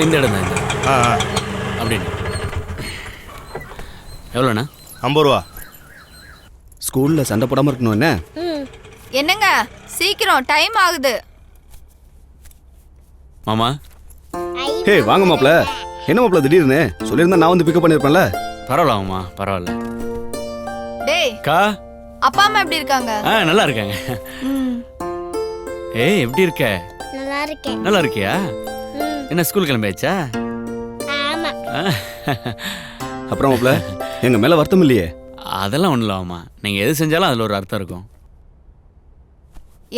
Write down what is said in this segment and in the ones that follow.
இந்த இடம் தான். அப்படின்னு எவ்வளோண்ணா? 50 ரூபா. ஸ்கூல்ல சண்டை போடாம இருக்கணும். என்ன என்னங்க சீக்கிரம் டைம் ஆகுது. மாமா. ஹே வாங்க மாப்ள. என்ன மாப்ள திடீர்னு சொல்லியிருந்தா நான் வந்து பிக்கப் பண்ணிருப்பேன்ல. பரவாயில்ல மாமா, பரவாயில்ல. டேய் கா, அப்பா அம்மா எப்படி இருக்காங்க? நல்லா இருக்காங்க. ஏய் எப்படி இருக்க? நல்லா இருக்கேன். நல்லா இருக்கியா? என்ன ஸ்கூல் கிளம்பியாச்சா? ஆமா. அப்புறம் மாப்ள எங்க மேல வருத்தம் இல்லையே? அதெல்லாம் ஒன்றும் இல்லை மாமா, நீங்கள் எது செஞ்சாலும் அதில் ஒரு அர்த்தம் இருக்கும்.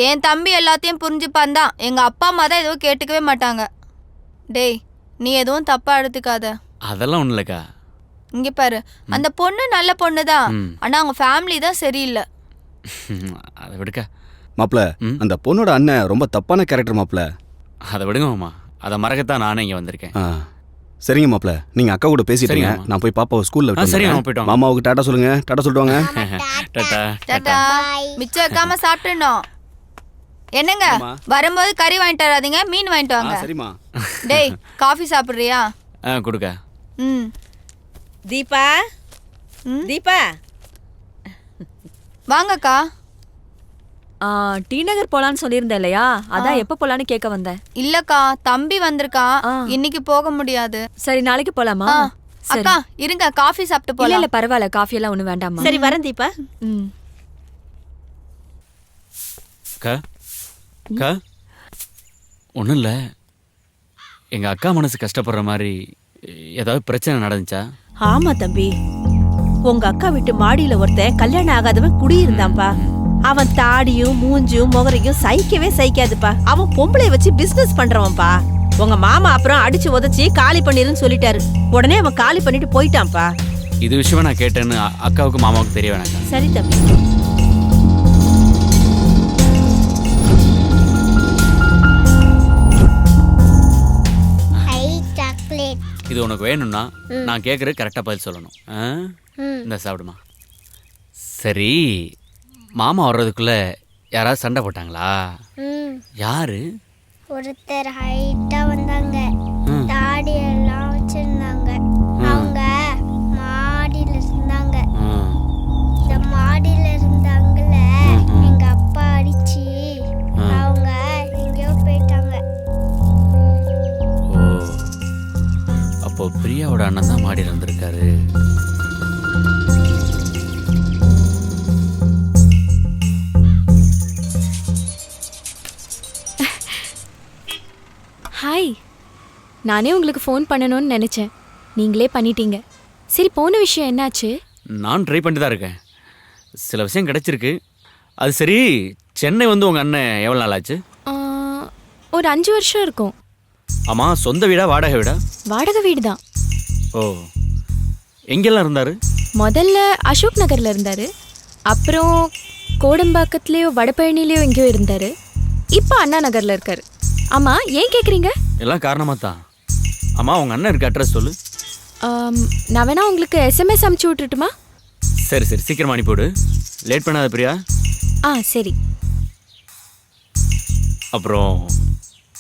என் தம்பி எல்லாத்தையும் புரிஞ்சுப்பான் தான். எங்க அப்பா அம்மா தான் எதுவும் கேட்டுக்கவே மாட்டாங்க. டேய் நீ எதுவும் தப்பா எடுத்துக்காத. அதெல்லாம் ஒன்றும் இல்லைக்கா. இங்க பாரு, அந்த பொண்ணு நல்ல பொண்ணு தான். ஆனா அவங்க ஃபேமிலி தான் சரியில்லை. அதை விடுக்கா. மாப்ள அந்த பொண்ணோட அண்ணன் ரொம்ப தப்பான கேரக்டர் மாப்ள. அதை விடுங்க மாமா, அதை மறக்கத்தான் நானே இங்கே வந்திருக்கேன். சரிங்க மாப்ள, நீங்க அக்கா கூட பேசிட்டீங்க. நான் போய் பாப்பாவை ஸ்கூல்ல விட்டு சரி மாமா, போயிட்டோம். மாமாவுக்கு டாடா சொல்லுங்க. டாடா சொல்லிட்டு வாங்க. டாடா. டாடா. மிச்சம் வைக்காம சாப்பிட்டுனோம். என்னங்க வரும்போது கறி வாங்கிட்டு வராதீங்க, மீன் வாங்கிட்டு வாங்க. சரிம்மா. டேய் காஃபி சாப்பிடுறியா? கொடுக்க. தீபா, தீபா வாங்கக்கா. டி நகர் போலான்னு சொல்லியிருந்தேன் இல்லையா? அதான் எப்ப போலான்னு கேட்க வந்தேன். இல்லக்கா தம்பி வந்திருக்கான், இன்னைக்கு போக முடியாது. சரி நாளைக்கு போலாமா? அக்கா இருங்க காஃபி சாப்பிட்டு போலாம். இல்ல பரவாயில்ல, காஃபி எல்லாம் ஒண்ணும் வேண்டாமா. சரி வரேன் தீபா. அக்கா ஒன்றும் இல்லை, எங்கள் அக்கா மனசு கஷ்டப்படுற மாதிரி ஏதாவது பிரச்சனை நடந்துச்சா? ஆமா தம்பி, உங்க அக்கா வீட்டு மாடியில ஒருத்தன் கல்யாணம் ஆகாதவன் குடியிருந்தான்பா. அவன் தாடியும் மூஞ்சியும் முகரையும் சகிக்கவே சகிக்காதுப்பா. அவன் பொம்பளை வச்சு பிசினஸ் பண்றவன்பா. உங்க மாமா அப்புறம் அடிச்சு உதச்சி காலி பண்ணிருன்னு சொல்லிட்டாரு. உடனே அவன் காலி பண்ணிட்டு போயிட்டான்ப்பா. இது விஷயமா நான் கேட்டேன்னு அக்காவுக்கு மாமாவுக்கு தெரிய வேணாம். சரி தம்பி. இது உனக்கு வேணும்னா நான் கேட்குறது கரெக்டாக பதில் சொல்லணும். இந்த சாப்பிடுமா. சரி, மாமா வர்றதுக்குள்ள யாராவது சண்டை போட்டாங்களா? யாரு? ஒருத்தர் ஹைட்டா வந்தாங்க, தாடி எல்லாம் வச்சிருந்தாங்க. அவங்க மாடியில இருந்தாங்க. இந்த மாடியில இருந்தாங்கல்ல, எங்க அப்பா அடிச்சு அவங்க எங்கேயோ போயிட்டாங்க. ஓ, அப்போ பிரியாவோட அண்ணன் தான் மாடியில் இருந்திருக்காரு. ஹாய், நானே உங்களுக்கு ஃபோன் பண்ணணும்னு நினச்சேன், நீங்களே பண்ணிட்டீங்க. சரி, போன விஷயம் என்னாச்சு? நான் ட்ரை பண்ணிட்டு தான் இருக்கேன். சில விஷயம் கிடச்சிருக்கு. அது சரி, சென்னை வந்து உங்கள் அண்ணன் எவ்வளோ நாள் ஆச்சு? ஒரு 5 வருஷம் இருக்கும். ஆமாம், சொந்த வீடா வாடகை வீடா? வாடகை வீடு தான். ஓ, எங்கெல்லாம் இருந்தார்? முதல்ல அசோக் நகரில் இருந்தார், அப்புறம் கோடம்பாக்கத்துலேயோ வடபழனிலேயோ எங்கேயோ இருந்தார். இப்போ அண்ணா நகரில் இருக்கார். ஆமாம், ஏன் கேட்குறீங்க? எல்லாம் காரணமாக தான். ஆமாம், உங்கள் அண்ணன் இருக்க அட்ரஸ் சொல்லு. நான் வேணா உங்களுக்கு SMS அனுப்பிச்சி விட்டுட்டுமா? சரி சரி, சீக்கிரமாக அனுப்பிவிடு. லேட் பண்ணாத பிரியா. சரி. அப்புறம்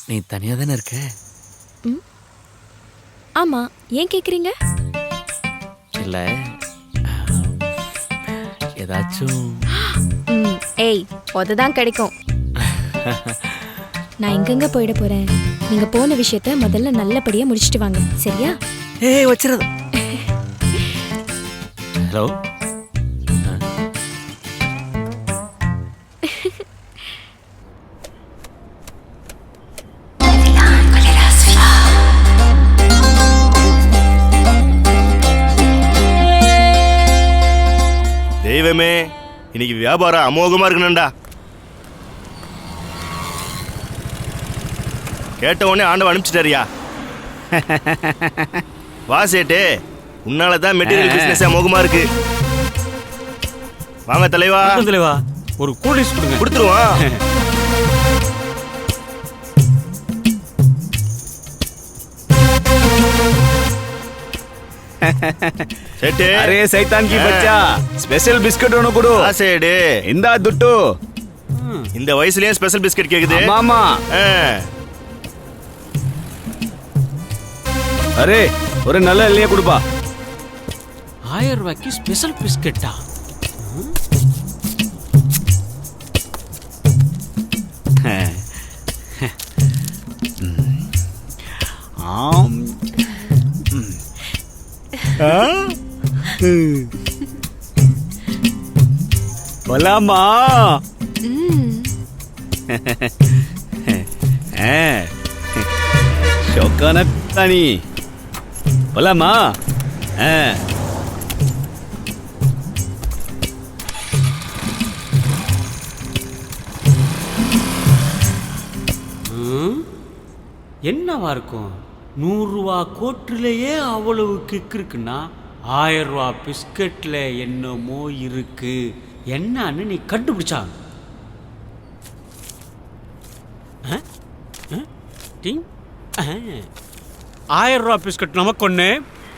நீ தனியாக தானே இருக்க? ஆமாம், ஏன் கேட்குறீங்க? இல்லை, ஏதாச்சும். ஏய், அதுதான் கிடைக்கும். நான் எங்கெங்க போயிட போறேன்? நீங்க போன விஷயத்த முதல்ல நல்லபடியா முடிச்சிட்டு வாங்க, சரியா? ஏய் வச்சிரது. ஹலோ. தெய்வமே, இன்னைக்கு வியாபாரம் அமோகமா இருக்கணும்டா. கேட்ட உடனே ஆண்டவன் அனுப்பிச்சிட்டாரியா. வா சேட்டு, உன்னால தான் மெட்டீரியல் பிசினஸ் அமோகமா இருக்கு. வாங்க தலைவா. தலைவா, ஒரு கூல் ட்ரிங்க்ஸ் கொடுங்க. கொடுத்துருவோம். சேட்டு, அரே சைத்தான் கி பச்சா, ஸ்பெஷல் பிஸ்கட் ஒன்னு கொடு. சேடு, இந்தா துட்டு. இந்த வயசுலயே ஸ்பெஷல் பிஸ்கட் கேக்குது. மாமா அரே ஒரு நல்ல இல்லையே கொடுப்பா. 1000 ரூபாய்க்கு ஸ்பெஷல் பிஸ்கெட்டா? ஆம். போலாமா? ஷோக்கான தானி போலாமா? என்னவா இருக்கும்? 100 ரூபா கோட்டிலேயே அவ்வளவு கிக் இருக்குன்னா 1000 ரூபா பிஸ்கட்ல என்னமோ இருக்கு. என்னன்னு நீ கண்டுபிடிச்சா? 1000 ரூபா பிஸ்கட் நமக்கு ஒண்ணு,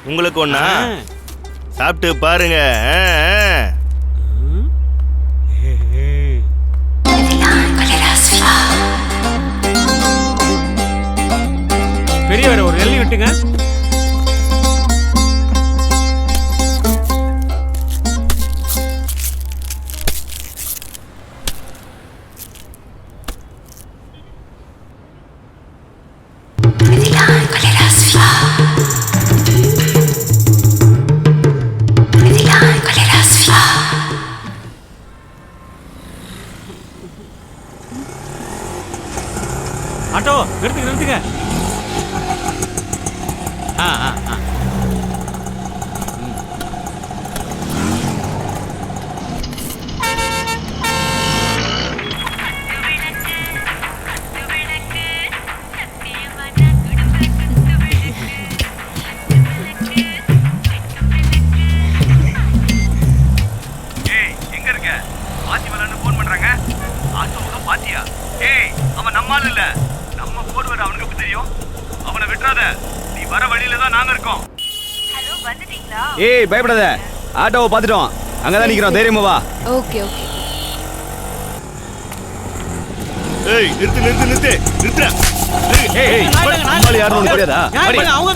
உங்களுக்கு ஒண்ணா? சாப்பிட்டு பாருங்க. பெரியவரை ஒரு எள்ளி விட்டுங்க. ஆட்டோ நிறுத்துங்க நிறுத்துங்க. எங்க இருக்க? ஆச்சி வரன்னு போன் பண்றாங்க. ஆட்டோவுக்கு பாத்தியா? ஏய் அவன் நம்மால இல்ல, நம்ம போடுவது அவனுக்கு தெரியும். அவனை விட்டுறாத, நீ வர வழியில தான் நாங்க இருக்கோம். ஹலோ வந்துட்டீங்களா? ஏய் பயப்படாத, ஆட்டோவை பாத்துட்டோம், அங்கதான் நிக்கிறோம், தைரியமா வா. Okay okay. ஏய் நிறுத்து நிறுத்து நிறுத்து நிறுத்துற. ஏய் நம்மால யாரும் தெரியாதா? அவங்க